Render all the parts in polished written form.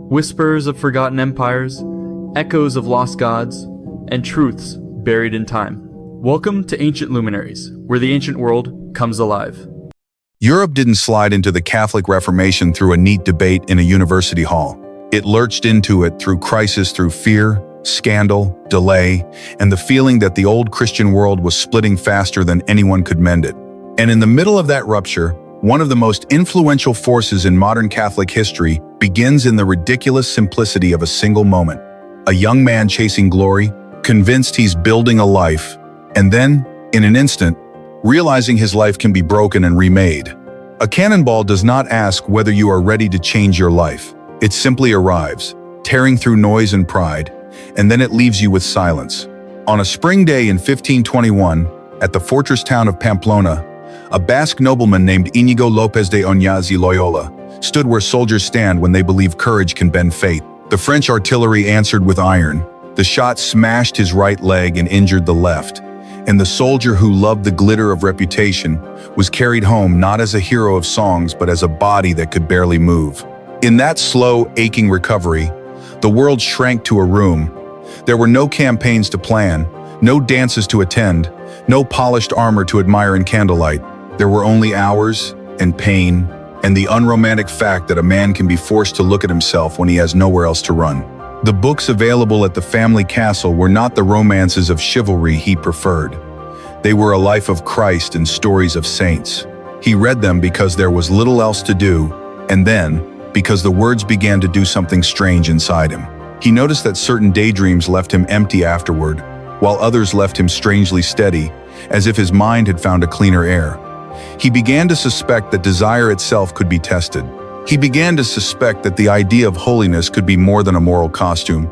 whispers of forgotten empires, echoes of lost gods, and truths buried in time. Welcome to Ancient Luminaries, where the ancient world comes alive. Europe didn't slide into the Catholic Reformation through a neat debate in a university hall. It lurched into it through crisis, through fear, scandal, delay, and the feeling that the old Christian world was splitting faster than anyone could mend it. And in the middle of that rupture, one of the most influential forces in modern Catholic history begins in the ridiculous simplicity of a single moment. A young man chasing glory, convinced he's building a life, and then, in an instant, realizing his life can be broken and remade. A cannonball does not ask whether you are ready to change your life. It simply arrives, tearing through noise and pride, and then it leaves you with silence. On a spring day in 1521, at the fortress town of Pamplona, a Basque nobleman named Íñigo López de Ignatius of Loyola stood where soldiers stand when they believe courage can bend fate. The French artillery answered with iron. The shot smashed his right leg and injured the left. And the soldier who loved the glitter of reputation was carried home not as a hero of songs but as a body that could barely move. In that slow, aching recovery, the world shrank to a room. There were no campaigns to plan, no dances to attend, no polished armor to admire in candlelight. There were only hours and pain and the unromantic fact that a man can be forced to look at himself when he has nowhere else to run. The books available at the family castle were not the romances of chivalry he preferred. They were a life of Christ and stories of saints. He read them because there was little else to do, and then, because the words began to do something strange inside him. He noticed that certain daydreams left him empty afterward, while others left him strangely steady, as if his mind had found a cleaner air. He began to suspect that desire itself could be tested. He began to suspect that the idea of holiness could be more than a moral costume.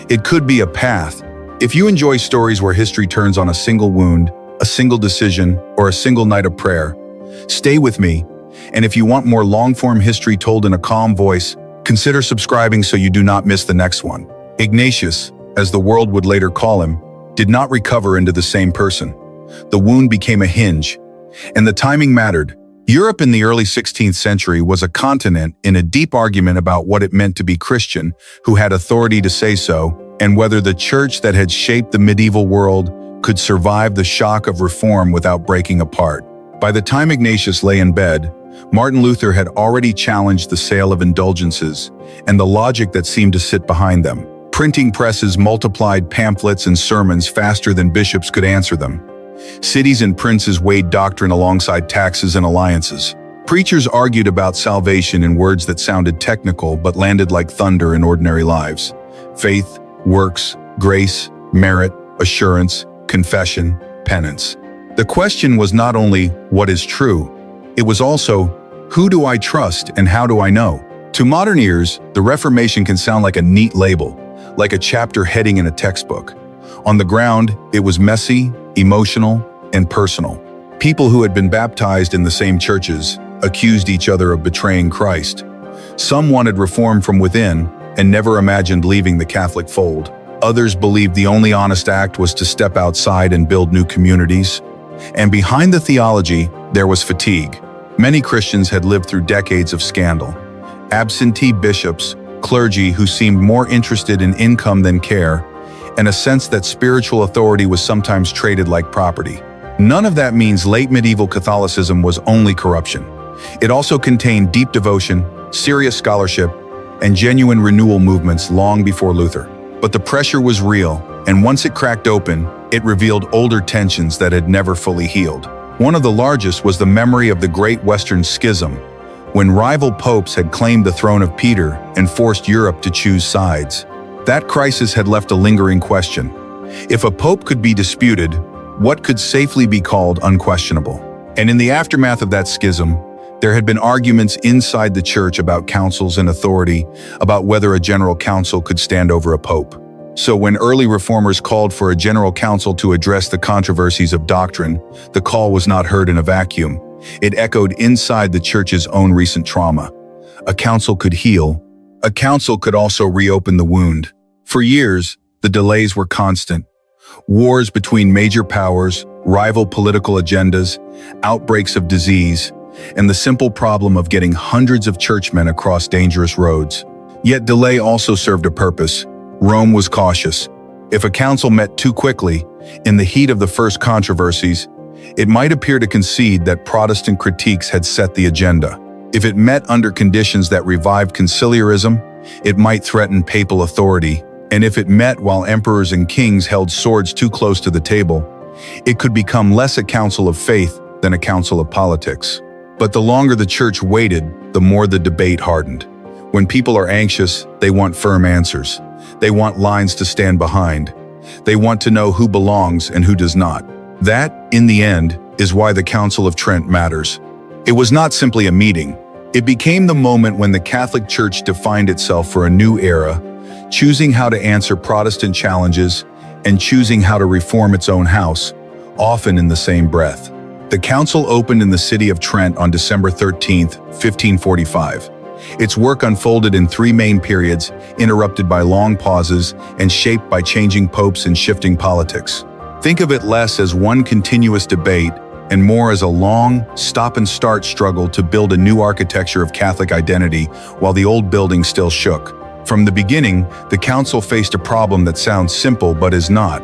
It could be a path. If you enjoy stories where history turns on a single wound, a single decision, or a single night of prayer, stay with me. And if you want more long-form history told in a calm voice, consider subscribing so you do not miss the next one. Ignatius, as the world would later call him, did not recover into the same person. The wound became a hinge, and the timing mattered. Europe in the early 16th century was a continent in a deep argument about what it meant to be Christian, who had authority to say so, and whether the church that had shaped the medieval world could survive the shock of reform without breaking apart. By the time Ignatius lay in bed, Martin Luther had already challenged the sale of indulgences and the logic that seemed to sit behind them. Printing presses multiplied pamphlets and sermons faster than bishops could answer them. Cities and princes weighed doctrine alongside taxes and alliances. Preachers argued about salvation in words that sounded technical but landed like thunder in ordinary lives. Faith, works, grace, merit, assurance, confession, penance. The question was not only what is true, it was also who do I trust and how do I know? To modern ears, the Reformation can sound like a neat label, like a chapter heading in a textbook. On the ground, it was messy, emotional, and personal. People who had been baptized in the same churches accused each other of betraying Christ. Some wanted reform from within and never imagined leaving the Catholic fold. Others believed the only honest act was to step outside and build new communities. And behind the theology, there was fatigue. Many Christians had lived through decades of scandal. Absentee bishops, clergy who seemed more interested in income than care, and a sense that spiritual authority was sometimes traded like property. None of that means late medieval Catholicism was only corruption. It also contained deep devotion, serious scholarship, and genuine renewal movements long before Luther. But the pressure was real, and once it cracked open, it revealed older tensions that had never fully healed. One of the largest was the memory of the Great Western Schism, when rival popes had claimed the throne of Peter and forced Europe to choose sides. That crisis had left a lingering question. If a pope could be disputed, what could safely be called unquestionable? And in the aftermath of that schism, there had been arguments inside the church about councils and authority, about whether a general council could stand over a pope. So when early reformers called for a general council to address the controversies of doctrine, the call was not heard in a vacuum. It echoed inside the church's own recent trauma. A council could heal. A council could also reopen the wound. For years, the delays were constant. Wars between major powers, rival political agendas, outbreaks of disease, and the simple problem of getting hundreds of churchmen across dangerous roads. Yet delay also served a purpose. Rome was cautious. If a council met too quickly, in the heat of the first controversies, it might appear to concede that Protestant critiques had set the agenda. If it met under conditions that revived conciliarism, it might threaten papal authority, and if it met while emperors and kings held swords too close to the table, it could become less a council of faith than a council of politics. But the longer the church waited, the more the debate hardened. When people are anxious, they want firm answers. They want lines to stand behind. They want to know who belongs and who does not. That, in the end, is why the Council of Trent matters. It was not simply a meeting. It became the moment when the Catholic Church defined itself for a new era, choosing how to answer Protestant challenges and choosing how to reform its own house, often in the same breath. The council opened in the city of Trent on December 13, 1545. Its work unfolded in three main periods, interrupted by long pauses and shaped by changing popes and shifting politics. Think of it less as one continuous debate and more as a long, stop-and-start struggle to build a new architecture of Catholic identity while the old building still shook. From the beginning, the council faced a problem that sounds simple but is not.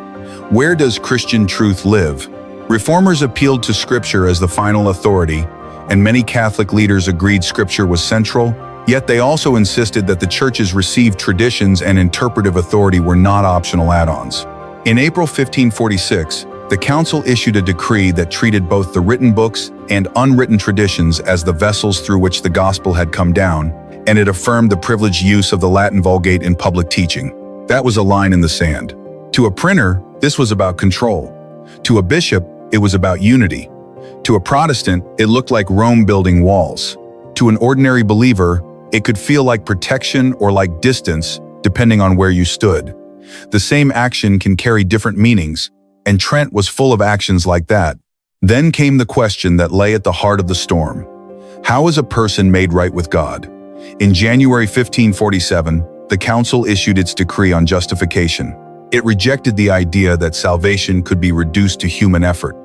Where does Christian truth live? Reformers appealed to Scripture as the final authority, and many Catholic leaders agreed Scripture was central, yet they also insisted that the Church's received traditions and interpretive authority were not optional add-ons. In April 1546, the council issued a decree that treated both the written books and unwritten traditions as the vessels through which the gospel had come down, and it affirmed the privileged use of the Latin Vulgate in public teaching. That was a line in the sand. To a printer, this was about control. To a bishop, it was about unity. To a Protestant, it looked like Rome building walls. To an ordinary believer, it could feel like protection or like distance, depending on where you stood. The same action can carry different meanings, and Trent was full of actions like that. Then came the question that lay at the heart of the storm. How is a person made right with God? In January 1547, the council issued its decree on justification. It rejected the idea that salvation could be reduced to human effort,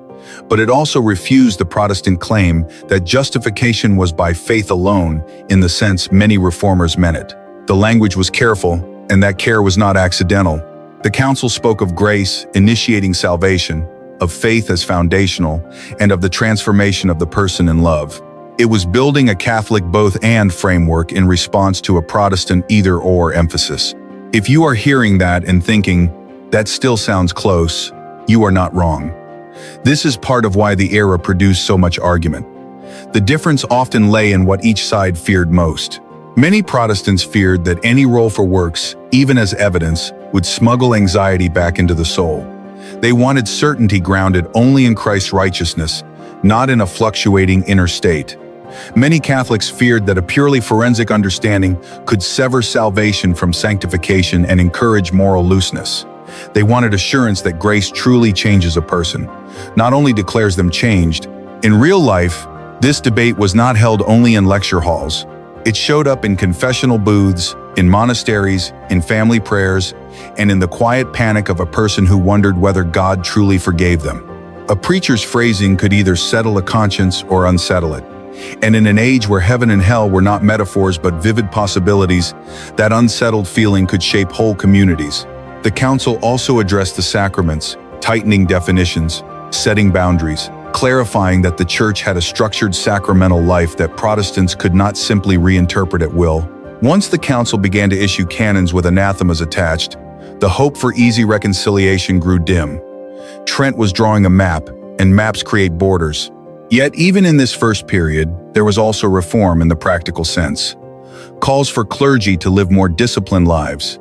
but it also refused the Protestant claim that justification was by faith alone in the sense many reformers meant it. The language was careful, and that care was not accidental. The council spoke of grace initiating salvation, of faith as foundational, and of the transformation of the person in love. It was building a Catholic both-and framework in response to a Protestant either-or emphasis. If you are hearing that and thinking, that still sounds close, you are not wrong. This is part of why the era produced so much argument. The difference often lay in what each side feared most. Many Protestants feared that any role for works, even as evidence, would smuggle anxiety back into the soul. They wanted certainty grounded only in Christ's righteousness, not in a fluctuating inner state. Many Catholics feared that a purely forensic understanding could sever salvation from sanctification and encourage moral looseness. They wanted assurance that grace truly changes a person, not only declares them changed. In real life, this debate was not held only in lecture halls. It showed up in confessional booths, in monasteries, in family prayers, and in the quiet panic of a person who wondered whether God truly forgave them. A preacher's phrasing could either settle a conscience or unsettle it. And in an age where heaven and hell were not metaphors but vivid possibilities, that unsettled feeling could shape whole communities. The council also addressed the sacraments, tightening definitions, setting boundaries, clarifying that the Church had a structured sacramental life that Protestants could not simply reinterpret at will. Once the council began to issue canons with anathemas attached, the hope for easy reconciliation grew dim. Trent was drawing a map, and maps create borders. Yet even in this first period, there was also reform in the practical sense. Calls for clergy to live more disciplined lives,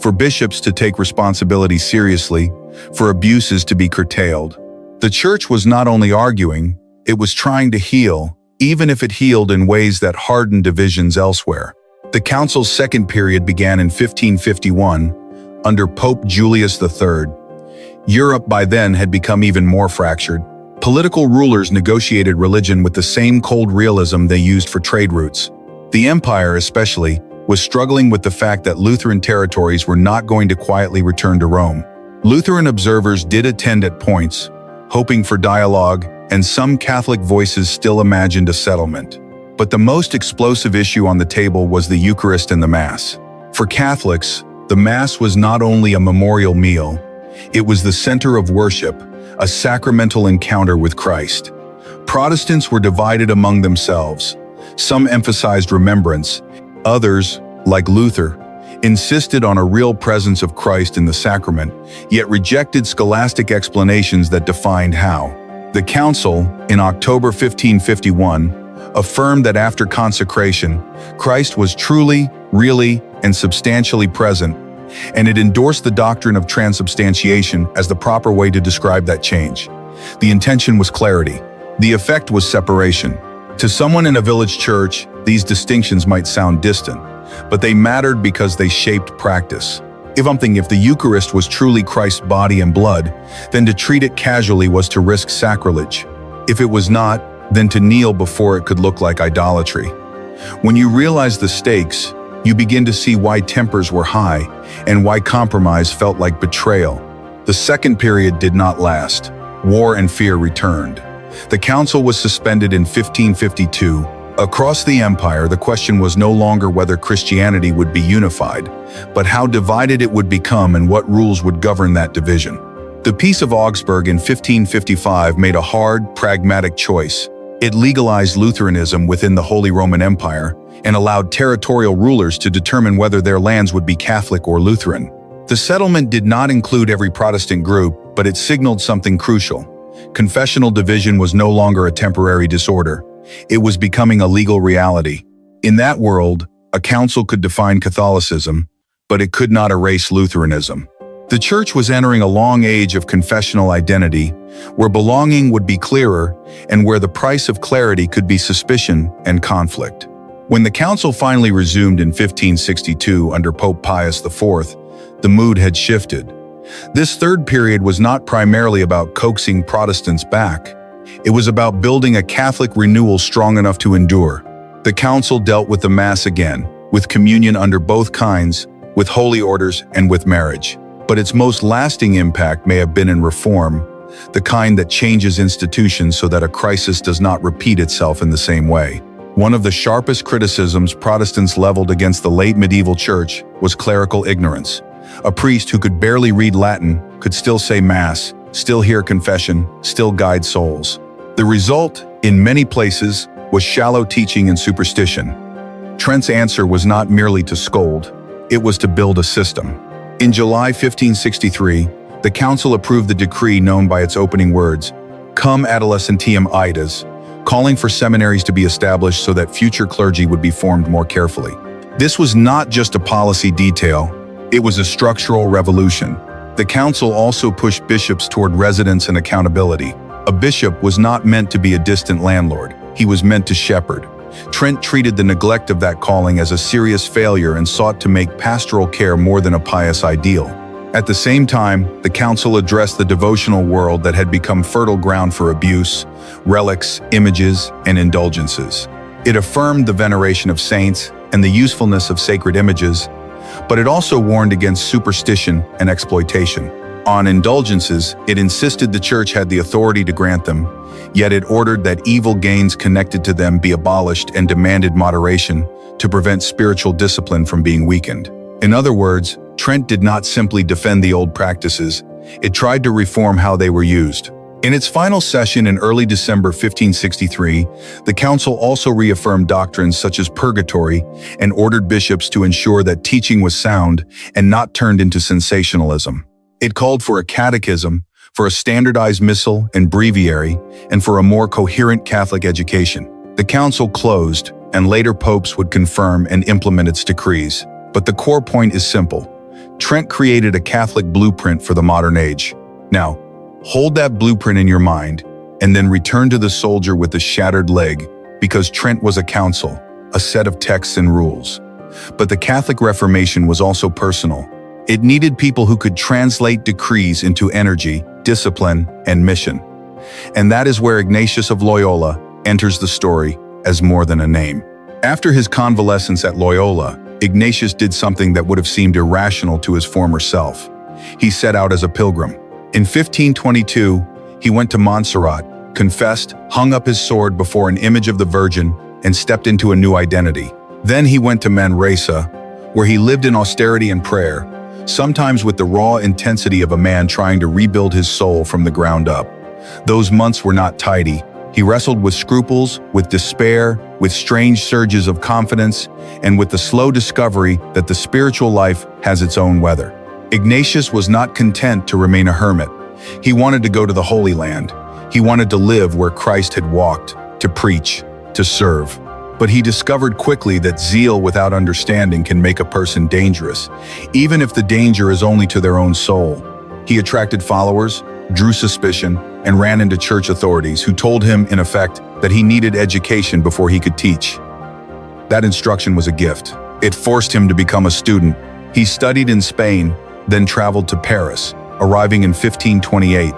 for bishops to take responsibility seriously, for abuses to be curtailed. The Church was not only arguing, it was trying to heal, even if it healed in ways that hardened divisions elsewhere. The Council's second period began in 1551, under Pope Julius III. Europe by then had become even more fractured. Political rulers negotiated religion with the same cold realism they used for trade routes. The Empire, especially, was struggling with the fact that Lutheran territories were not going to quietly return to Rome. Lutheran observers did attend at points, hoping for dialogue, and some Catholic voices still imagined a settlement. But the most explosive issue on the table was the Eucharist and the Mass. For Catholics, the Mass was not only a memorial meal, it was the center of worship, a sacramental encounter with Christ. Protestants were divided among themselves. Some emphasized remembrance, others, like Luther, insisted on a real presence of Christ in the sacrament, yet rejected scholastic explanations that defined how. The Council, in October 1551, affirmed that after consecration, Christ was truly, really, and substantially present, and it endorsed the doctrine of transubstantiation as the proper way to describe that change. The intention was clarity. The effect was separation. To someone in a village church, these distinctions might sound distant, but they mattered because they shaped practice. If the Eucharist was truly Christ's body and blood, then to treat it casually was to risk sacrilege. If it was not, then to kneel before it could look like idolatry. When you realize the stakes, you begin to see why tempers were high and why compromise felt like betrayal. The second period did not last. War and fear returned. The council was suspended in 1552. Across the empire, the question was no longer whether Christianity would be unified, but how divided it would become and what rules would govern that division. The Peace of Augsburg in 1555 made a hard, pragmatic choice. It legalized Lutheranism within the Holy Roman Empire and allowed territorial rulers to determine whether their lands would be Catholic or Lutheran. The settlement did not include every Protestant group, but it signaled something crucial. Confessional division was no longer a temporary disorder. It was becoming a legal reality. In that world, a council could define Catholicism, but it could not erase Lutheranism. The Church was entering a long age of confessional identity, where belonging would be clearer and where the price of clarity could be suspicion and conflict. When the council finally resumed in 1562 under Pope Pius IV, the mood had shifted. This third period was not primarily about coaxing Protestants back. It was about building a Catholic renewal strong enough to endure. The council dealt with the Mass again, with communion under both kinds, with holy orders, and with marriage. But its most lasting impact may have been in reform, the kind that changes institutions so that a crisis does not repeat itself in the same way. One of the sharpest criticisms Protestants leveled against the late medieval church was clerical ignorance. A priest who could barely read Latin could still say Mass, still hear confession, still guide souls. The result, in many places, was shallow teaching and superstition. Trent's answer was not merely to scold, it was to build a system. In July 1563, the council approved the decree known by its opening words, Cum adolescentium idas, calling for seminaries to be established so that future clergy would be formed more carefully. This was not just a policy detail, it was a structural revolution. The council also pushed bishops toward residence and accountability. A bishop was not meant to be a distant landlord, he was meant to shepherd. Trent treated the neglect of that calling as a serious failure and sought to make pastoral care more than a pious ideal. At the same time, the council addressed the devotional world that had become fertile ground for abuse, relics, images, and indulgences. It affirmed the veneration of saints and the usefulness of sacred images, but it also warned against superstition and exploitation. On indulgences, it insisted the church had the authority to grant them, yet it ordered that evil gains connected to them be abolished and demanded moderation to prevent spiritual discipline from being weakened. In other words, Trent did not simply defend the old practices, it tried to reform how they were used. In its final session in early December 1563, the council also reaffirmed doctrines such as purgatory and ordered bishops to ensure that teaching was sound and not turned into sensationalism. It called for a catechism, for a standardized missal and breviary, and for a more coherent Catholic education. The council closed, and later popes would confirm and implement its decrees. But the core point is simple. Trent created a Catholic blueprint for the modern age. Now, hold that blueprint in your mind, and then return to the soldier with the shattered leg, because Trent was a council, a set of texts and rules. But the Catholic Reformation was also personal. It needed people who could translate decrees into energy, discipline, and mission. And that is where Ignatius of Loyola enters the story as more than a name. After his convalescence at Loyola, Ignatius did something that would have seemed irrational to his former self. He set out as a pilgrim. In 1522, he went to Montserrat, confessed, hung up his sword before an image of the Virgin, and stepped into a new identity. Then he went to Manresa, where he lived in austerity and prayer, sometimes with the raw intensity of a man trying to rebuild his soul from the ground up. Those months were not tidy. He wrestled with scruples, with despair, with strange surges of confidence, and with the slow discovery that the spiritual life has its own weather. Ignatius was not content to remain a hermit. He wanted to go to the Holy Land. He wanted to live where Christ had walked, to preach, to serve. But he discovered quickly that zeal without understanding can make a person dangerous, even if the danger is only to their own soul. He attracted followers, drew suspicion, and ran into church authorities who told him, in effect, that he needed education before he could teach. That instruction was a gift. It forced him to become a student. He studied in Spain, then traveled to Paris, arriving in 1528.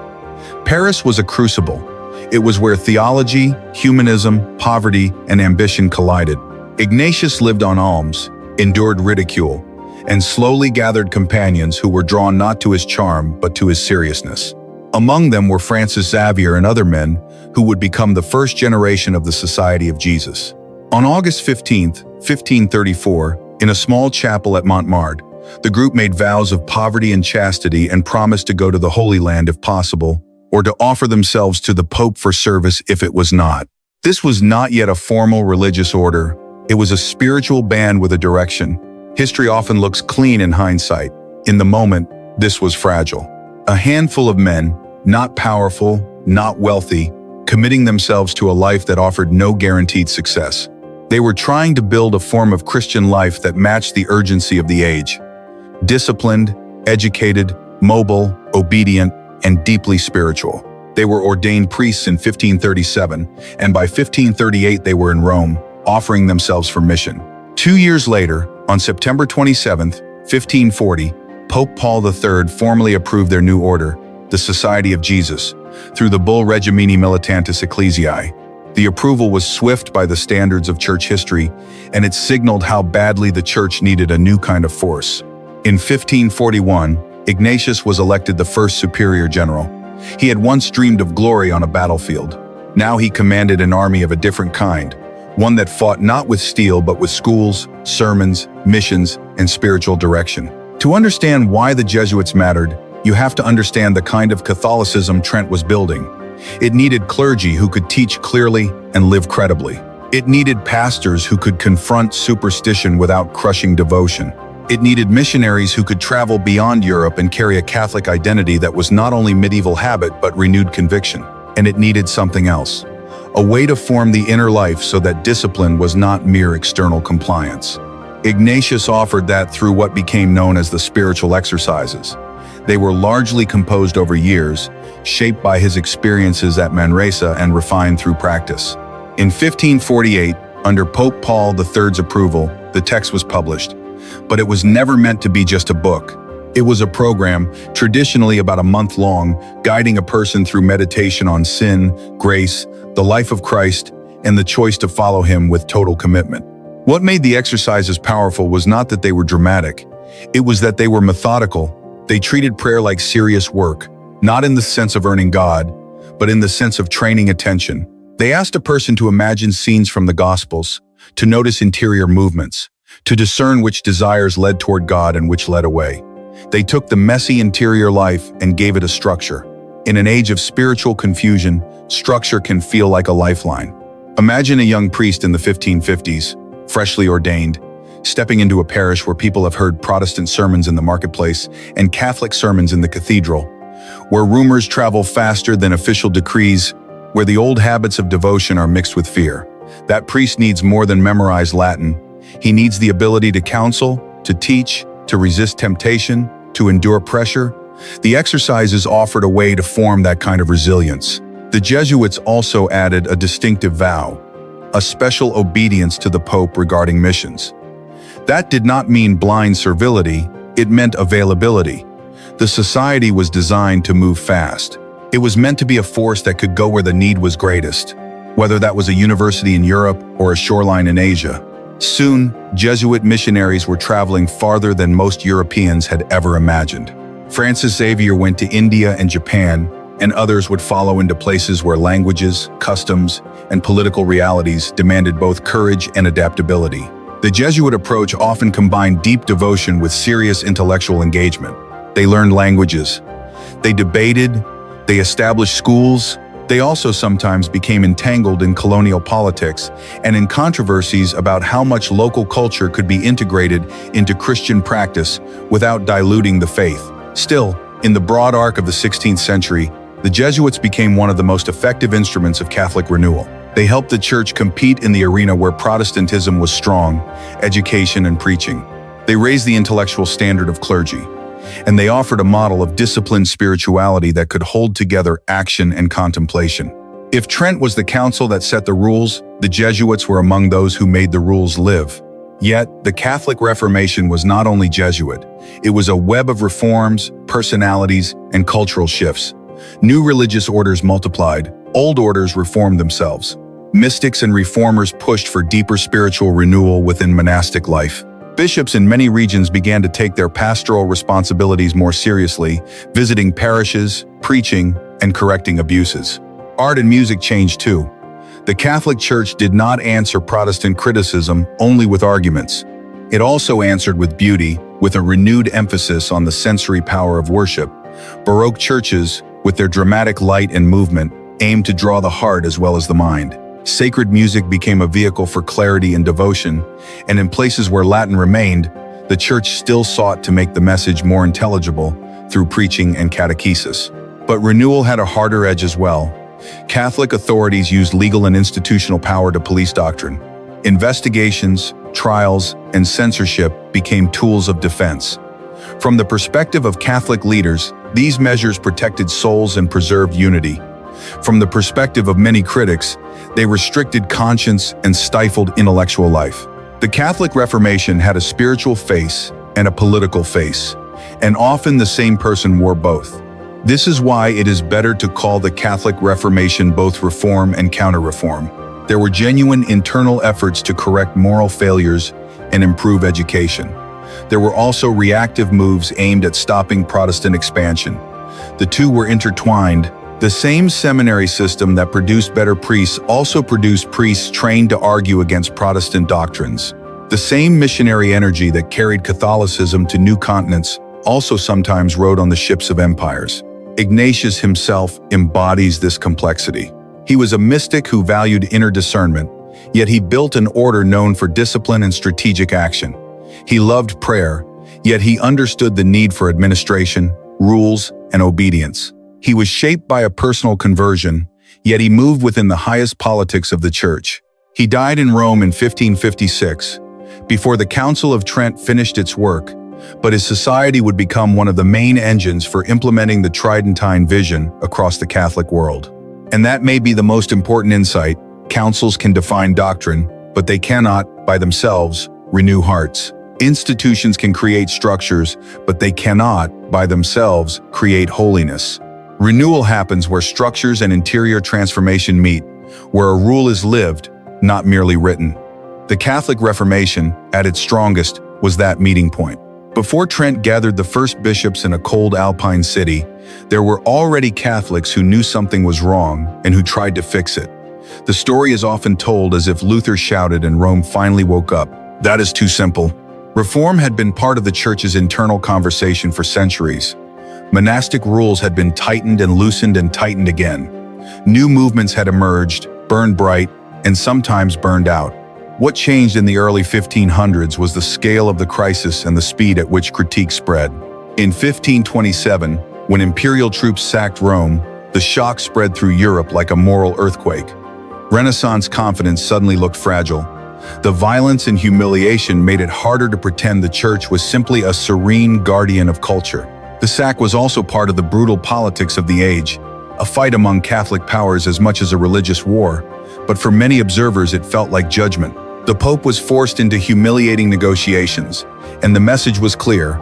Paris was a crucible. It was where theology, humanism, poverty, and ambition collided. Ignatius lived on alms, endured ridicule, and slowly gathered companions who were drawn not to his charm but to his seriousness. Among them were Francis Xavier and other men who would become the first generation of the Society of Jesus. On August 15, 1534, in a small chapel at Montmartre, the group made vows of poverty and chastity and promised to go to the Holy Land if possible, or to offer themselves to the Pope for service if it was not. This was not yet a formal religious order. It was a spiritual band with a direction. History often looks clean in hindsight. In the moment, this was fragile. A handful of men, not powerful, not wealthy, committing themselves to a life that offered no guaranteed success. They were trying to build a form of Christian life that matched the urgency of the age. Disciplined, educated, mobile, obedient, and deeply spiritual. They were ordained priests in 1537, and by 1538 they were in Rome, offering themselves for mission. 2 years later, on September 27, 1540, Pope Paul III formally approved their new order, the Society of Jesus, through the bull Regimini Militantis Ecclesiae. The approval was swift by the standards of church history, and it signaled how badly the church needed a new kind of force. In 1541, Ignatius was elected the first superior general. He had once dreamed of glory on a battlefield. Now he commanded an army of a different kind, one that fought not with steel but with schools, sermons, missions, and spiritual direction. To understand why the Jesuits mattered, you have to understand the kind of Catholicism Trent was building. It needed clergy who could teach clearly and live credibly. It needed pastors who could confront superstition without crushing devotion. It needed missionaries who could travel beyond Europe and carry a Catholic identity that was not only medieval habit but renewed conviction. And it needed something else, a way to form the inner life so that discipline was not mere external compliance. Ignatius offered that through what became known as the spiritual exercises. They were largely composed over years, shaped by his experiences at Manresa and refined through practice. In 1548, under Pope Paul III's approval, the text was published, but it was never meant to be just a book. It was a program, traditionally about a month long, guiding a person through meditation on sin, grace, the life of Christ, and the choice to follow him with total commitment. What made the exercises powerful was not that they were dramatic. It was that they were methodical. They treated prayer like serious work, not in the sense of earning God, but in the sense of training attention. They asked a person to imagine scenes from the Gospels, to notice interior movements, to discern which desires led toward God and which led away. They took the messy interior life and gave it a structure. In an age of spiritual confusion, structure can feel like a lifeline. Imagine a young priest in the 1550s, freshly ordained, stepping into a parish where people have heard Protestant sermons in the marketplace and Catholic sermons in the cathedral, where rumors travel faster than official decrees, where the old habits of devotion are mixed with fear. That priest needs more than memorize Latin. He needs the ability to counsel, to teach, to resist temptation, to endure pressure. The exercises offered a way to form that kind of resilience. The Jesuits also added a distinctive vow, a special obedience to the Pope regarding missions. That did not mean blind servility, it meant availability. The society was designed to move fast. It was meant to be a force that could go where the need was greatest, whether that was a university in Europe or a shoreline in Asia. Soon, Jesuit missionaries were traveling farther than most Europeans had ever imagined. Francis Xavier went to India and Japan, and others would follow into places where languages, customs, and political realities demanded both courage and adaptability. The Jesuit approach often combined deep devotion with serious intellectual engagement. They learned languages. They debated. They established schools. They also sometimes became entangled in colonial politics and in controversies about how much local culture could be integrated into Christian practice without diluting the faith. Still, in the broad arc of the 16th century, the Jesuits became one of the most effective instruments of Catholic renewal. They helped the Church compete in the arena where Protestantism was strong, education and preaching. They raised the intellectual standard of clergy, and they offered a model of disciplined spirituality that could hold together action and contemplation. If Trent was the council that set the rules, the Jesuits were among those who made the rules live. Yet, the Catholic Reformation was not only Jesuit, it was a web of reforms, personalities, and cultural shifts. New religious orders multiplied, old orders reformed themselves. Mystics and reformers pushed for deeper spiritual renewal within monastic life. Bishops in many regions began to take their pastoral responsibilities more seriously, visiting parishes, preaching, and correcting abuses. Art and music changed too. The Catholic Church did not answer Protestant criticism only with arguments. It also answered with beauty, with a renewed emphasis on the sensory power of worship. Baroque churches, with their dramatic light and movement, aimed to draw the heart as well as the mind. Sacred music became a vehicle for clarity and devotion, and in places where Latin remained, the Church still sought to make the message more intelligible through preaching and catechesis. But renewal had a harder edge as well. Catholic authorities used legal and institutional power to police doctrine. Investigations, trials, and censorship became tools of defense. From the perspective of Catholic leaders, these measures protected souls and preserved unity. From the perspective of many critics, they restricted conscience and stifled intellectual life. The Catholic Reformation had a spiritual face and a political face, and often the same person wore both. This is why it is better to call the Catholic Reformation both reform and counter-reform. There were genuine internal efforts to correct moral failures and improve education. There were also reactive moves aimed at stopping Protestant expansion. The two were intertwined. The same seminary system that produced better priests also produced priests trained to argue against Protestant doctrines. The same missionary energy that carried Catholicism to new continents also sometimes rode on the ships of empires. Ignatius himself embodies this complexity. He was a mystic who valued inner discernment, yet he built an order known for discipline and strategic action. He loved prayer, yet he understood the need for administration, rules, and obedience. He was shaped by a personal conversion, yet he moved within the highest politics of the Church. He died in Rome in 1556, before the Council of Trent finished its work, but his society would become one of the main engines for implementing the Tridentine vision across the Catholic world. And that may be the most important insight. Councils can define doctrine, but they cannot, by themselves, renew hearts. Institutions can create structures, but they cannot, by themselves, create holiness. Renewal happens where structures and interior transformation meet, where a rule is lived, not merely written. The Catholic Reformation, at its strongest, was that meeting point. Before Trent gathered the first bishops in a cold alpine city, there were already Catholics who knew something was wrong and who tried to fix it. The story is often told as if Luther shouted and Rome finally woke up. That is too simple. Reform had been part of the Church's internal conversation for centuries. Monastic rules had been tightened and loosened and tightened again. New movements had emerged, burned bright, and sometimes burned out. What changed in the early 1500s was the scale of the crisis and the speed at which critique spread. In 1527, when imperial troops sacked Rome, the shock spread through Europe like a moral earthquake. Renaissance confidence suddenly looked fragile. The violence and humiliation made it harder to pretend the Church was simply a serene guardian of culture. The sack was also part of the brutal politics of the age, a fight among Catholic powers as much as a religious war, but for many observers it felt like judgment. The Pope was forced into humiliating negotiations, and the message was clear: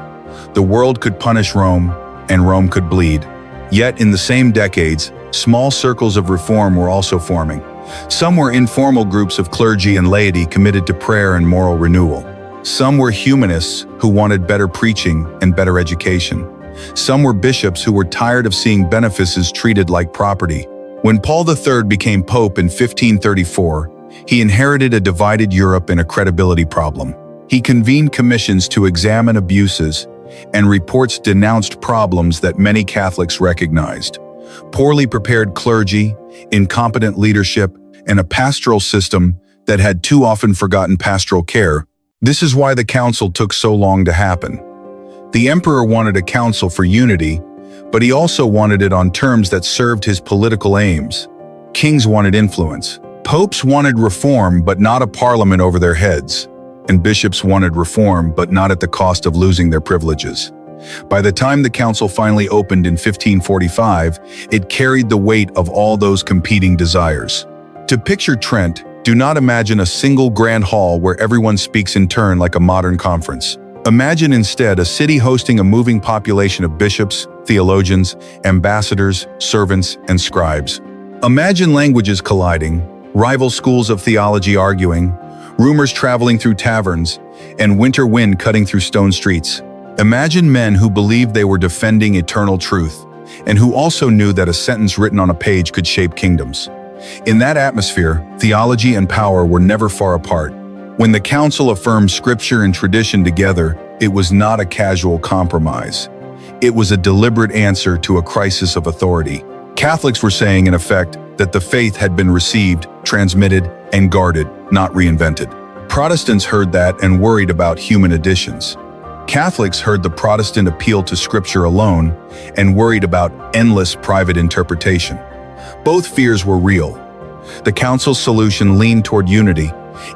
the world could punish Rome, and Rome could bleed. Yet in the same decades, small circles of reform were also forming. Some were informal groups of clergy and laity committed to prayer and moral renewal. Some were humanists who wanted better preaching and better education. Some were bishops who were tired of seeing benefices treated like property. When Paul III became Pope in 1534, He inherited a divided Europe and a credibility problem. He convened commissions to examine abuses, and reports denounced problems that many Catholics recognized: poorly prepared clergy, incompetent leadership, and a pastoral system that had too often forgotten pastoral care. This is why the council took so long to happen. The emperor wanted a council for unity, but he also wanted it on terms that served his political aims. Kings wanted influence. Popes wanted reform, but not a parliament over their heads. And bishops wanted reform, but not at the cost of losing their privileges. By the time the council finally opened in 1545, it carried the weight of all those competing desires. To picture Trent, do not imagine a single grand hall where everyone speaks in turn like a modern conference. Imagine instead a city hosting a moving population of bishops, theologians, ambassadors, servants, and scribes. Imagine languages colliding, rival schools of theology arguing, rumors traveling through taverns, and winter wind cutting through stone streets. Imagine men who believed they were defending eternal truth, and who also knew that a sentence written on a page could shape kingdoms. In that atmosphere, theology and power were never far apart. When the council affirmed scripture and tradition together, it was not a casual compromise. It was a deliberate answer to a crisis of authority. Catholics were saying, in effect, that the faith had been received, transmitted, and guarded, not reinvented. Protestants heard that and worried about human additions. Catholics heard the Protestant appeal to Scripture alone and worried about endless private interpretation. Both fears were real. The Council's solution leaned toward unity,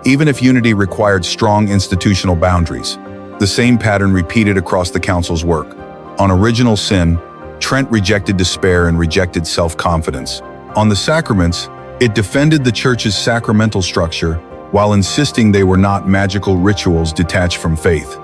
even if unity required strong institutional boundaries. The same pattern repeated across the Council's work. On original sin, Trent rejected despair and rejected self-confidence. On the sacraments, it defended the Church's sacramental structure while insisting they were not magical rituals detached from faith.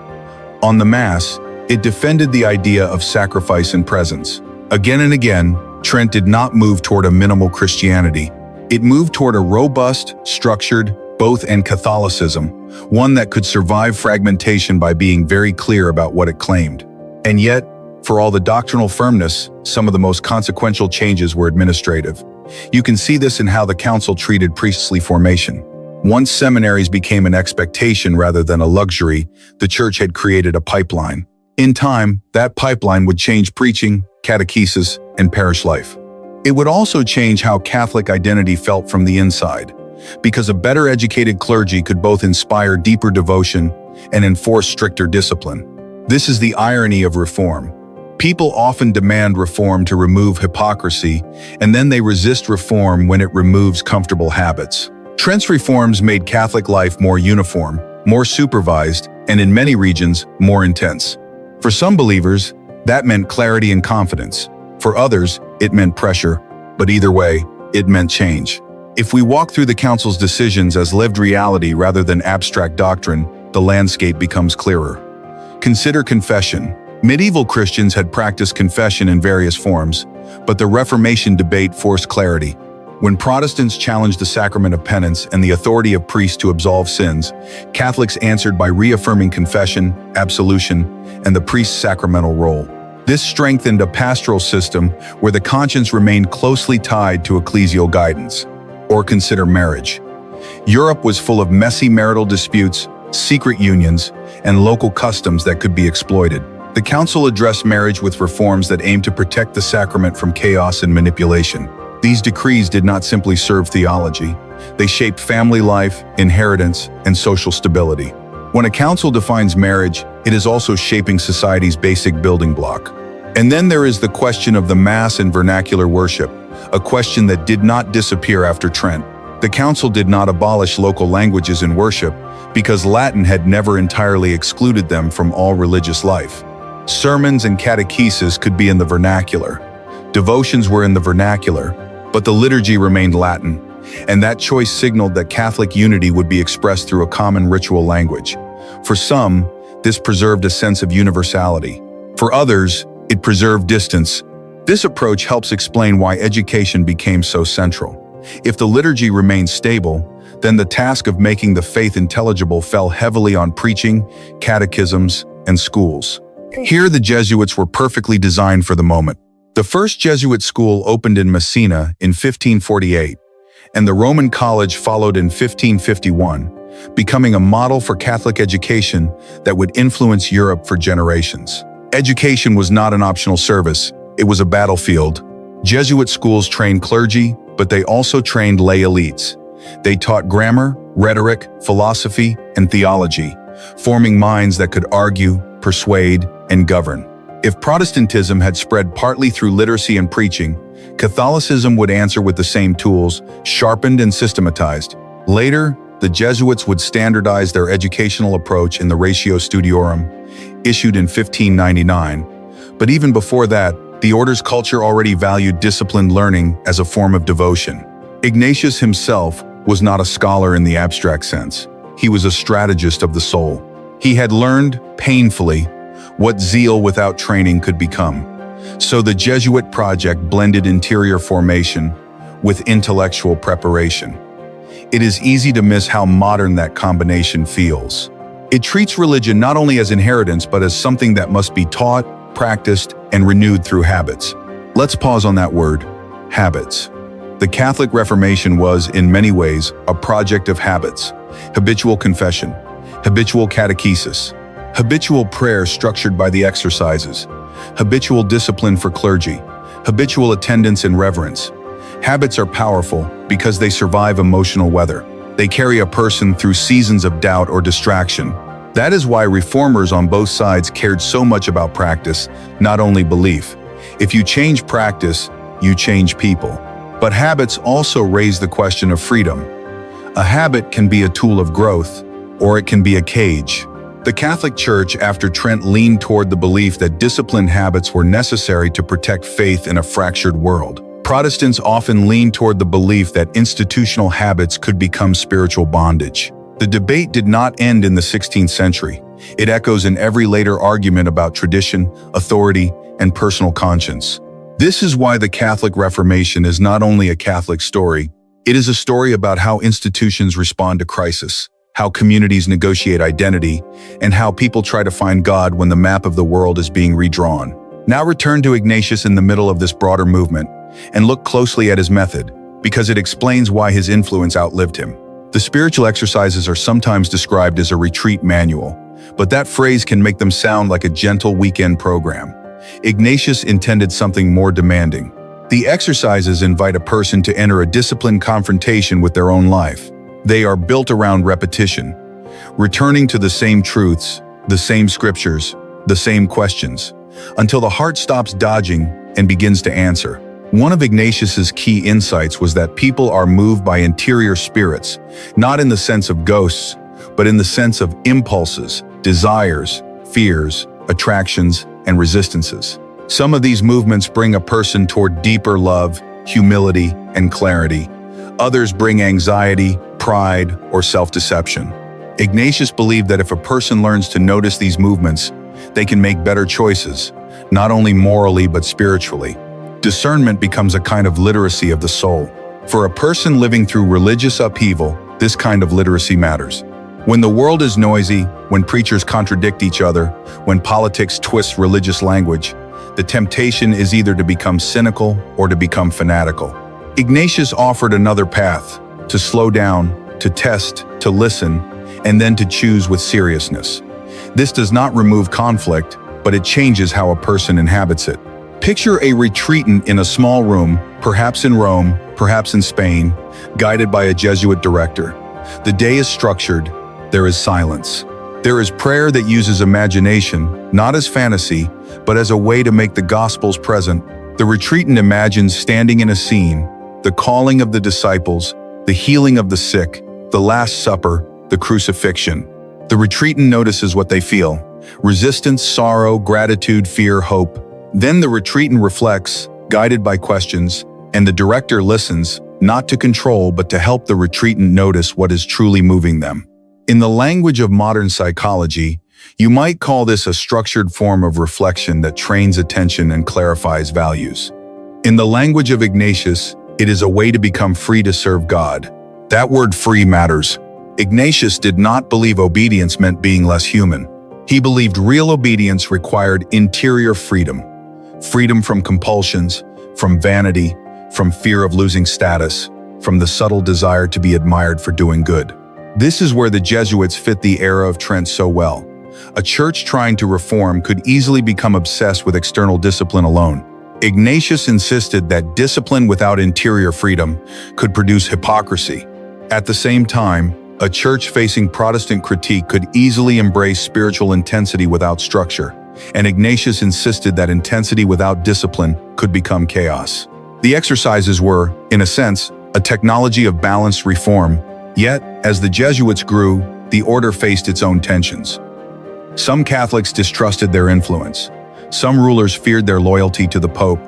On the Mass, it defended the idea of sacrifice and presence. Again and again, Trent did not move toward a minimal Christianity. It moved toward a robust, structured, both-and Catholicism, one that could survive fragmentation by being very clear about what it claimed. And yet, for all the doctrinal firmness, some of the most consequential changes were administrative. You can see this in how the council treated priestly formation. Once seminaries became an expectation rather than a luxury, the Church had created a pipeline. In time, that pipeline would change preaching, catechesis, and parish life. It would also change how Catholic identity felt from the inside, because a better educated clergy could both inspire deeper devotion and enforce stricter discipline. This is the irony of reform. People often demand reform to remove hypocrisy, and then they resist reform when it removes comfortable habits. Trent's reforms made Catholic life more uniform, more supervised, and in many regions, more intense. For some believers, that meant clarity and confidence. For others, it meant pressure, but either way, it meant change. If we walk through the Council's decisions as lived reality rather than abstract doctrine, the landscape becomes clearer. Consider confession. Medieval Christians had practiced confession in various forms, but the Reformation debate forced clarity. When Protestants challenged the sacrament of penance and the authority of priests to absolve sins, Catholics answered by reaffirming confession, absolution, and the priest's sacramental role. This strengthened a pastoral system where the conscience remained closely tied to ecclesial guidance. Or consider marriage. Europe was full of messy marital disputes, secret unions, and local customs that could be exploited. The Council addressed marriage with reforms that aimed to protect the sacrament from chaos and manipulation. These decrees did not simply serve theology. They shaped family life, inheritance, and social stability. When a council defines marriage, it is also shaping society's basic building block. And then there is the question of the Mass and vernacular worship, a question that did not disappear after Trent. The Council did not abolish local languages in worship because Latin had never entirely excluded them from all religious life. Sermons and catechesis could be in the vernacular. Devotions were in the vernacular, but the liturgy remained Latin, and that choice signaled that Catholic unity would be expressed through a common ritual language. For some, this preserved a sense of universality. For others, it preserved distance. This approach helps explain why education became so central. If the liturgy remained stable, then the task of making the faith intelligible fell heavily on preaching, catechisms, and schools. Here the Jesuits were perfectly designed for the moment. The first Jesuit school opened in Messina in 1548, and the Roman College followed in 1551, becoming a model for Catholic education that would influence Europe for generations. Education was not an optional service, it was a battlefield. Jesuit schools trained clergy, but they also trained lay elites. They taught grammar, rhetoric, philosophy, and theology, forming minds that could argue, persuade, and govern. If Protestantism had spread partly through literacy and preaching, Catholicism would answer with the same tools, sharpened and systematized. Later, the Jesuits would standardize their educational approach in the Ratio Studiorum, issued in 1599. But even before that, the order's culture already valued disciplined learning as a form of devotion. Ignatius himself was not a scholar in the abstract sense. He was a strategist of the soul. He had learned, painfully, what zeal without training could become. So the Jesuit project blended interior formation with intellectual preparation. It is easy to miss how modern that combination feels. It treats religion not only as inheritance, but as something that must be taught, practiced, and renewed through habits. Let's pause on that word, habits. The Catholic Reformation was, in many ways, a project of habits. Habitual confession, habitual catechesis, habitual prayer structured by the exercises, habitual discipline for clergy, habitual attendance and reverence. Habits are powerful because they survive emotional weather. They carry a person through seasons of doubt or distraction. That is why reformers on both sides cared so much about practice, not only belief. If you change practice, you change people. But habits also raise the question of freedom. A habit can be a tool of growth, or it can be a cage. The Catholic Church after Trent leaned toward the belief that disciplined habits were necessary to protect faith in a fractured world. Protestants often lean toward the belief that institutional habits could become spiritual bondage. The debate did not end in the 16th century. It echoes in every later argument about tradition, authority, and personal conscience. This is why the Catholic Reformation is not only a Catholic story, it is a story about how institutions respond to crisis, how communities negotiate identity, and how people try to find God when the map of the world is being redrawn. Now return to Ignatius in the middle of this broader movement, and look closely at his method, because it explains why his influence outlived him. The spiritual exercises are sometimes described as a retreat manual, but that phrase can make them sound like a gentle weekend program. Ignatius intended something more demanding. The exercises invite a person to enter a disciplined confrontation with their own life. They are built around repetition, returning to the same truths, the same scriptures, the same questions, until the heart stops dodging and begins to answer. One of Ignatius's key insights was that people are moved by interior spirits, not in the sense of ghosts, but in the sense of impulses, desires, fears, attractions, and resistances. Some of these movements bring a person toward deeper love, humility, and clarity. Others bring anxiety, pride, or self-deception. Ignatius believed that if a person learns to notice these movements, they can make better choices, not only morally but spiritually. Discernment becomes a kind of literacy of the soul. For a person living through religious upheaval, this kind of literacy matters. When the world is noisy, when preachers contradict each other, when politics twists religious language, the temptation is either to become cynical or to become fanatical. Ignatius offered another path, to slow down, to test, to listen, and then to choose with seriousness. This does not remove conflict, but it changes how a person inhabits it. Picture a retreatant in a small room, perhaps in Rome, perhaps in Spain, guided by a Jesuit director. The day is structured. There is silence. There is prayer that uses imagination, not as fantasy, but as a way to make the Gospels present. The retreatant imagines standing in a scene, the calling of the disciples, the healing of the sick, the Last Supper, the crucifixion. The retreatant notices what they feel: resistance, sorrow, gratitude, fear, hope. Then the retreatant reflects, guided by questions, and the director listens, not to control but to help the retreatant notice what is truly moving them. In the language of modern psychology, you might call this a structured form of reflection that trains attention and clarifies values. In the language of Ignatius, it is a way to become free to serve God. That word free matters. Ignatius did not believe obedience meant being less human. He believed real obedience required interior freedom. Freedom from compulsions, from vanity, from fear of losing status. from the subtle desire to be admired for doing good. This is where the Jesuits fit the era of Trent so well. A church trying to reform could easily become obsessed with external discipline alone. Ignatius insisted that discipline without interior freedom could produce hypocrisy. At the same time, a church facing Protestant critique could easily embrace spiritual intensity without structure, and Ignatius insisted that intensity without discipline could become chaos. The exercises were, in a sense, a technology of balanced reform, yet, as the Jesuits grew, the order faced its own tensions. Some Catholics distrusted their influence. Some rulers feared their loyalty to the Pope.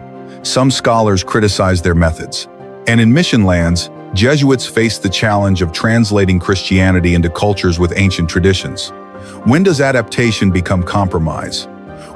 Some scholars criticized their methods. And in mission lands, Jesuits faced the challenge of translating Christianity into cultures with ancient traditions. When does adaptation become compromise?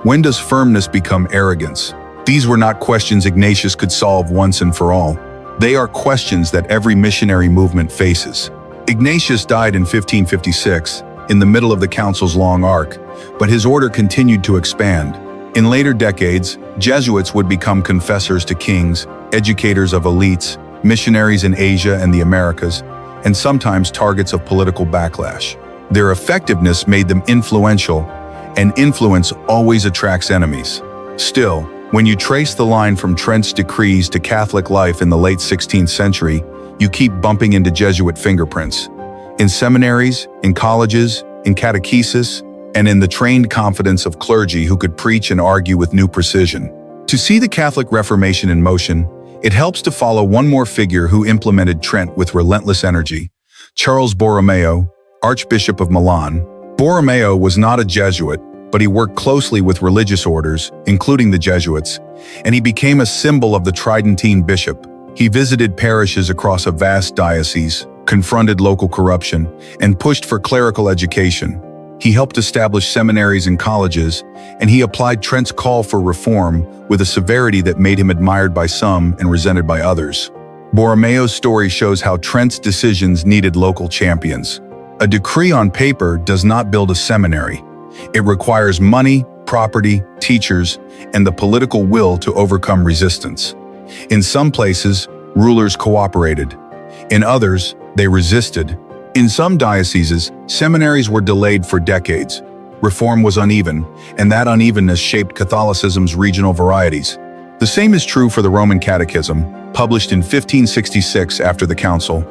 When does firmness become arrogance? These were not questions Ignatius could solve once and for all. They are questions that every missionary movement faces. Ignatius died in 1556, in the middle of the Council's long arc, but his order continued to expand. In later decades, Jesuits would become confessors to kings, educators of elites, missionaries in Asia and the Americas, and sometimes targets of political backlash. Their effectiveness made them influential, and influence always attracts enemies. Still, when you trace the line from Trent's decrees to Catholic life in the late 16th century, you keep bumping into Jesuit fingerprints. In seminaries, in colleges, in catechesis, and in the trained confidence of clergy who could preach and argue with new precision. To see the Catholic Reformation in motion, it helps to follow one more figure who implemented Trent with relentless energy: Charles Borromeo, Archbishop of Milan. Borromeo was not a Jesuit, but he worked closely with religious orders, including the Jesuits, and he became a symbol of the Tridentine bishop. He visited parishes across a vast diocese, confronted local corruption, and pushed for clerical education. He helped establish seminaries and colleges, and he applied Trent's call for reform with a severity that made him admired by some and resented by others. Borromeo's story shows how Trent's decisions needed local champions. A decree on paper does not build a seminary. It requires money, property, teachers, and the political will to overcome resistance. In some places, rulers cooperated. In others, they resisted. In some dioceses, seminaries were delayed for decades. Reform was uneven, and that unevenness shaped Catholicism's regional varieties. The same is true for the Roman Catechism, published in 1566 after the Council.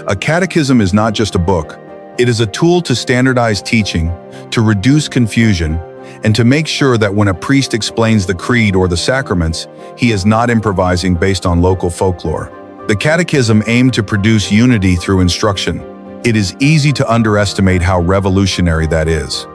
A catechism is not just a book. It is a tool to standardize teaching, to reduce confusion, and to make sure that when a priest explains the creed or the sacraments, he is not improvising based on local folklore. The Catechism aimed to produce unity through instruction. It is easy to underestimate how revolutionary that is.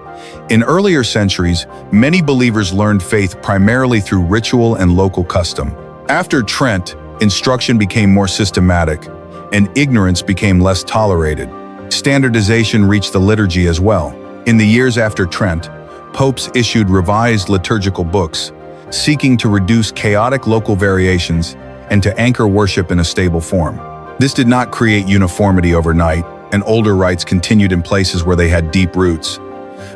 In earlier centuries, many believers learned faith primarily through ritual and local custom. After Trent, instruction became more systematic, and ignorance became less tolerated. Standardization reached the liturgy as well. In the years after Trent, popes issued revised liturgical books, seeking to reduce chaotic local variations and to anchor worship in a stable form. This did not create uniformity overnight, and older rites continued in places where they had deep roots.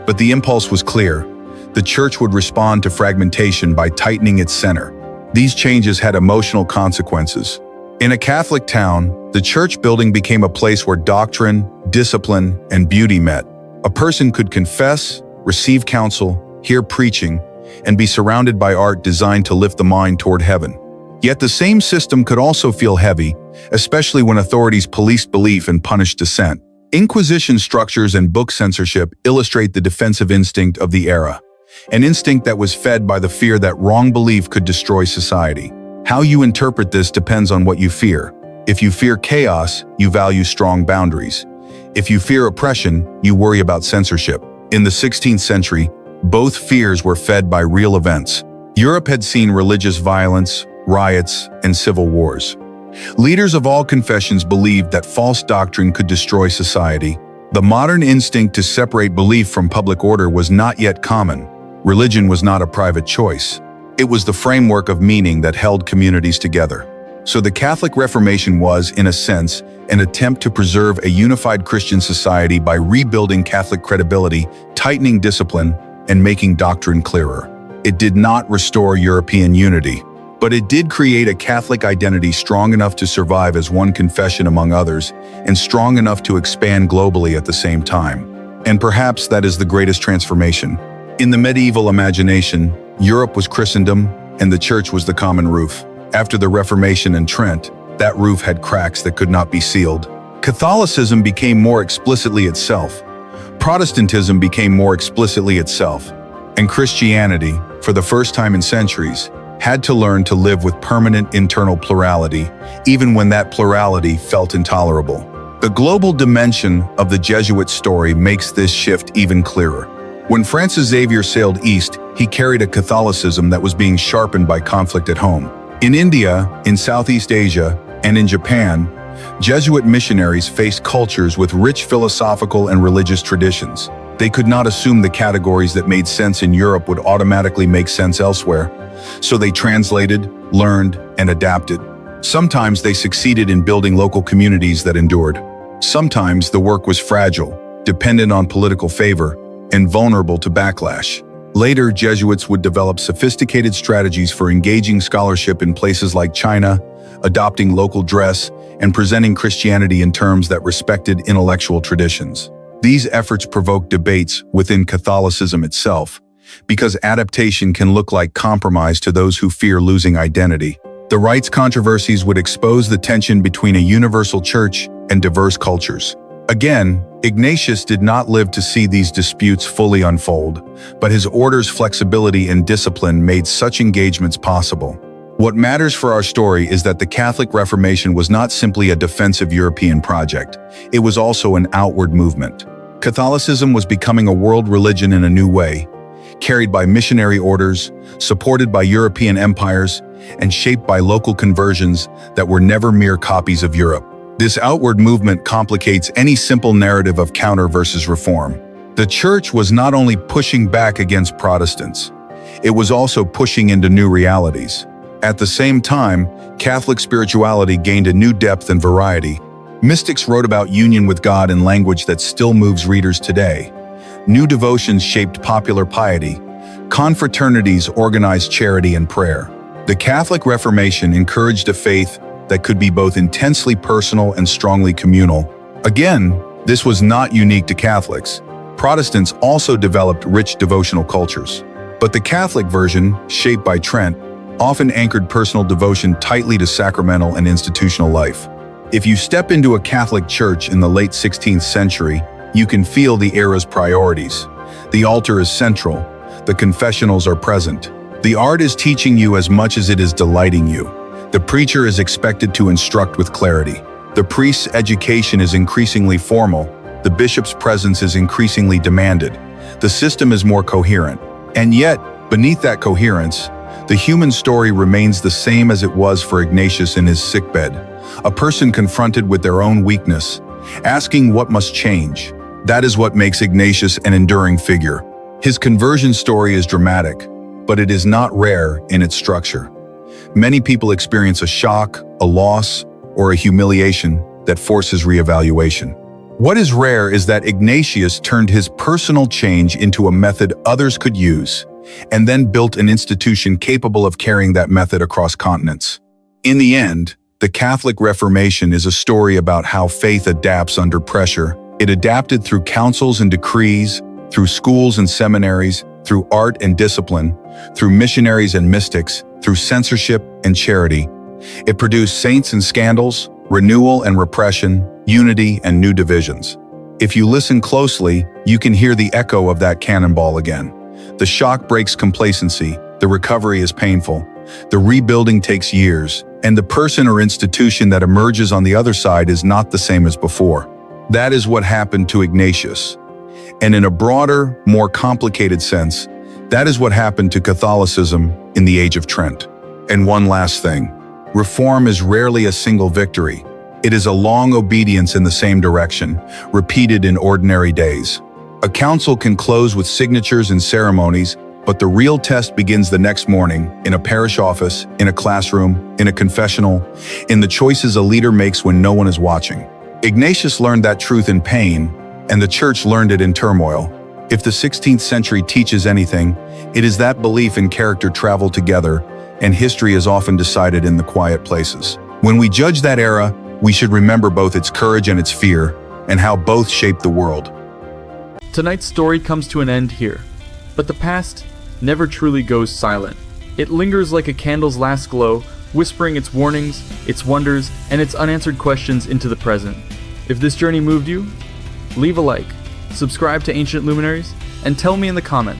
But the impulse was clear. The Church would respond to fragmentation by tightening its center. These changes had emotional consequences. In a Catholic town, the church building became a place where doctrine, discipline, and beauty met. A person could confess, receive counsel, hear preaching, and be surrounded by art designed to lift the mind toward heaven. Yet the same system could also feel heavy, especially when authorities policed belief and punished dissent. Inquisition structures and book censorship illustrate the defensive instinct of the era, an instinct that was fed by the fear that wrong belief could destroy society. How you interpret this depends on what you fear. If you fear chaos, you value strong boundaries. If you fear oppression, you worry about censorship. In the 16th century, both fears were fed by real events. Europe had seen religious violence, riots, and civil wars. Leaders of all confessions believed that false doctrine could destroy society. The modern instinct to separate belief from public order was not yet common. Religion was not a private choice. It was the framework of meaning that held communities together. So the Catholic Reformation was, in a sense, an attempt to preserve a unified Christian society by rebuilding Catholic credibility, tightening discipline, and making doctrine clearer. It did not restore European unity. But it did create a Catholic identity strong enough to survive as one confession among others, and strong enough to expand globally at the same time. And perhaps that is the greatest transformation. In the medieval imagination, Europe was Christendom, and the Church was the common roof. After the Reformation and Trent, that roof had cracks that could not be sealed. Catholicism became more explicitly itself. Protestantism became more explicitly itself. And Christianity, for the first time in centuries, had to learn to live with permanent internal plurality, even when that plurality felt intolerable. The global dimension of the Jesuit story makes this shift even clearer. When Francis Xavier sailed east, he carried a Catholicism that was being sharpened by conflict at home. In India, in Southeast Asia, and in Japan, Jesuit missionaries faced cultures with rich philosophical and religious traditions. They could not assume the categories that made sense in Europe would automatically make sense elsewhere. So they translated, learned, and adapted. Sometimes they succeeded in building local communities that endured. Sometimes the work was fragile, dependent on political favor, and vulnerable to backlash. Later, Jesuits would develop sophisticated strategies for engaging scholarship in places like China, adopting local dress, and presenting Christianity in terms that respected intellectual traditions. These efforts provoked debates within Catholicism itself, because adaptation can look like compromise to those who fear losing identity. The rights controversies would expose the tension between a universal church and diverse cultures. Again, Ignatius did not live to see these disputes fully unfold, but his order's flexibility and discipline made such engagements possible. What matters for our story is that the Catholic Reformation was not simply a defensive European project, it was also an outward movement. Catholicism was becoming a world religion in a new way, carried by missionary orders, supported by European empires, and shaped by local conversions that were never mere copies of Europe. This outward movement complicates any simple narrative of counter versus reform. The Church was not only pushing back against Protestants, it was also pushing into new realities. At the same time, Catholic spirituality gained a new depth and variety. Mystics wrote about union with God in language that still moves readers today. New devotions shaped popular piety. Confraternities organized charity and prayer. The Catholic Reformation encouraged a faith that could be both intensely personal and strongly communal. Again, this was not unique to Catholics. Protestants also developed rich devotional cultures. But the Catholic version, shaped by Trent, often anchored personal devotion tightly to sacramental and institutional life. If you step into a Catholic church in the late 16th century, you can feel the era's priorities. The altar is central. The confessionals are present. The art is teaching you as much as it is delighting you. The preacher is expected to instruct with clarity. The priest's education is increasingly formal. The bishop's presence is increasingly demanded. The system is more coherent. And yet, beneath that coherence, the human story remains the same as it was for Ignatius in his sickbed, a person confronted with their own weakness, asking what must change. That is what makes Ignatius an enduring figure. His conversion story is dramatic, but it is not rare in its structure. Many people experience a shock, a loss, or a humiliation that forces reevaluation. What is rare is that Ignatius turned his personal change into a method others could use, and then built an institution capable of carrying that method across continents. In the end, the Catholic Reformation is a story about how faith adapts under pressure. It adapted through councils and decrees, through schools and seminaries, through art and discipline, through missionaries and mystics, through censorship and charity. It produced saints and scandals, renewal and repression, unity and new divisions. If you listen closely, you can hear the echo of that cannonball again. The shock breaks complacency, the recovery is painful, the rebuilding takes years, and the person or institution that emerges on the other side is not the same as before. That is what happened to Ignatius. And in a broader, more complicated sense, that is what happened to Catholicism in the Age of Trent. And one last thing. Reform is rarely a single victory. It is a long obedience in the same direction, repeated in ordinary days. A council can close with signatures and ceremonies, but the real test begins the next morning, in a parish office, in a classroom, in a confessional, in the choices a leader makes when no one is watching. Ignatius learned that truth in pain, and the Church learned it in turmoil. If the 16th century teaches anything, it is that belief and character travel together, and history is often decided in the quiet places. When we judge that era, we should remember both its courage and its fear, and how both shaped the world. Tonight's story comes to an end here, but the past never truly goes silent. It lingers like a candle's last glow, whispering its warnings, its wonders, and its unanswered questions into the present. If this journey moved you, leave a like, subscribe to Ancient Luminaries, and tell me in the comments